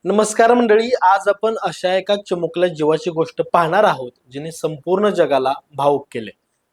नमस्कार मंडळी, आज आपण अशा एका चिमुकल्या जीवाची गोष्ट पाहणार आहोत जिने संपूर्ण जगाला भावुक केले.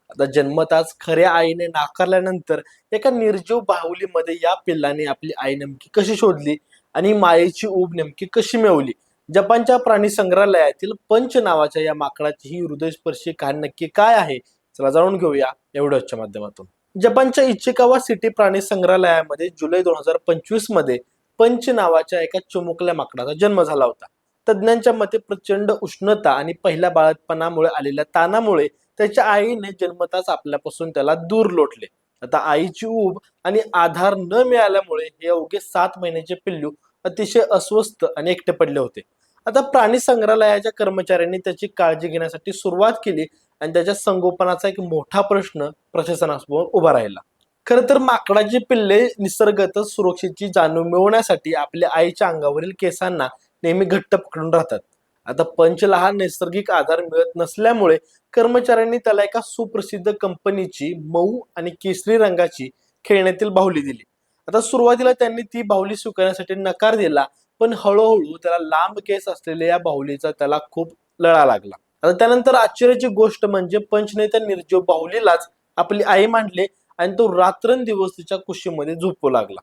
आता जन्मताच खऱ्या आईने नाकारल्यानंतर एका निर्जीव बाहुलीमध्ये या पिल्लाने आपली आई नेमकी कशी शोधली आणि मायेची ऊब नेमकी कशी मिळवली. जपानच्या प्राणी संग्रहालयातील पंच नावाच्या या माकडाची ही हृदयस्पर्शी कहाणी नक्की काय आहे, चला जाणून घेऊया या व्हिडिओच्या माध्यमातून. जपानच्या इचिकावा सिटी प्राणी संग्रहालयामध्ये जुलै 2025 मध्ये पंच नावाच्या एका चिमुकल्या माकडाचा जन्म झाला होता. तज्ञांच्या मते प्रचंड उष्णता आणि पहिल्या बाळंतपणामुळे आलेल्या ताणामुळे त्याच्या आईने जन्मताच आपल्यापासून त्याला दूर लोटले. आता आईची ऊब आणि आधार न मिळाल्यामुळे हे अवघे 7 महिन्याचे पिल्लू अतिशय अस्वस्थ आणि एकटे पडले होते. आता प्राणी संग्रहालयाच्या कर्मचाऱ्यांनी त्याची काळजी घेण्यासाठी सुरुवात केली आणि त्याच्या संगोपनाचा एक मोठा प्रश्न प्रशासनासमोर उभा राहिला. खर तर माकडाची पिल्ले निसर्गातच सुरक्षेची जाणीव मिळवण्यासाठी आपल्या आईच्या अंगावरील केसांना नेहमी घट्ट पकडून राहतात. आता पंचला हा नैसर्गिक आधार मिळत नसल्यामुळे कर्मचाऱ्यांनी त्याला एका सुप्रसिद्ध कंपनीची मऊ आणि केसरी रंगाची खेळण्यातील बाहुली दिली. आता सुरुवातीला त्यांनी ती बाहुली स्वीकारण्यासाठी नकार दिला, पण हळूहळू त्याला लांब केस असलेल्या या बाहुलीचा त्याला खूप लळा लागला. आता त्यानंतर आश्चर्याची गोष्ट म्हणजे पंचने त्या निर्जीव बाहुलीलाच आपली आई मानले आणि तो रात्रंदिवस तिच्या कुशीमध्ये झोपू लागला.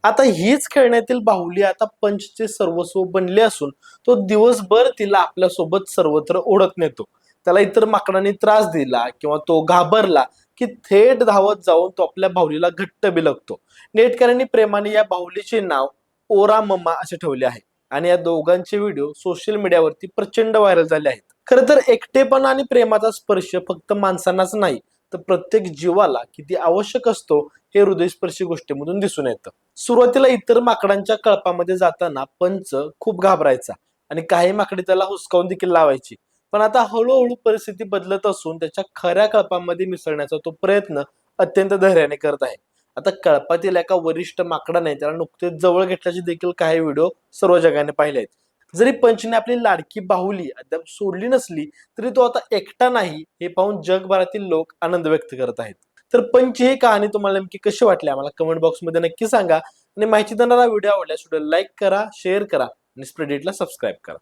आता हीच खेळण्यातील बाहुली आता पंचचे सर्वस्व बनले असून तो दिवसभर तिला आपल्यासोबत सर्वत्र ओढत नेतो. त्याला इतर माकडांनी त्रास दिला किंवा तो घाबरला की थेट धावत जाऊन तो आपल्या बाहुलीला घट्ट बिलगतो. नेटकऱ्यांनी प्रेमाने या बाहुलीचे नाव ओरा मम्मा असे ठेवले आहे आणि या दोघांचे व्हिडिओ सोशल मीडियावरती प्रचंड व्हायरल झाले आहेत. खरं तर एकटेपणा आणि प्रेमाचा स्पर्श फक्त माणसांनाच नाही तर प्रत्येक जीवाला किती आवश्यक असतो हे हृदयस्पर्शी गोष्टीमधून दिसून येतं. सुरुवातीला इतर माकडांच्या कळपामध्ये जाताना पंच खूप घाबरायचा आणि काही माकडे त्याला हुसकावून देखील लावायची. पण आता हळूहळू परिस्थिती बदलत असून त्याच्या खऱ्या कळपामध्ये मिसळण्याचा तो प्रयत्न अत्यंत धैर्याने करत आहे. आता कळपातील एका वरिष्ठ माकडाने त्याला नुकतेच जवळ घेतल्याचे देखील काही व्हिडिओ सर्व जगाने पाहिले आहेत. जरी पंचने आपली लाडकी बाहुली अद्याप सोडली नसली तरी तो आता एकटा नाही हे पाहून जगभरातील लोक आनंद व्यक्त करत आहेत. तर पंच ही कहाणी तुम्हाला नेमकी कशी वाटली आम्हाला कमेंट बॉक्स मध्ये नक्की सांगा आणि माहिती देणारा व्हिडिओ आवडल्यास व्हिडिओ लाईक करा, शेअर करा आणि स्प्रेड इटला सबस्क्राईब करा.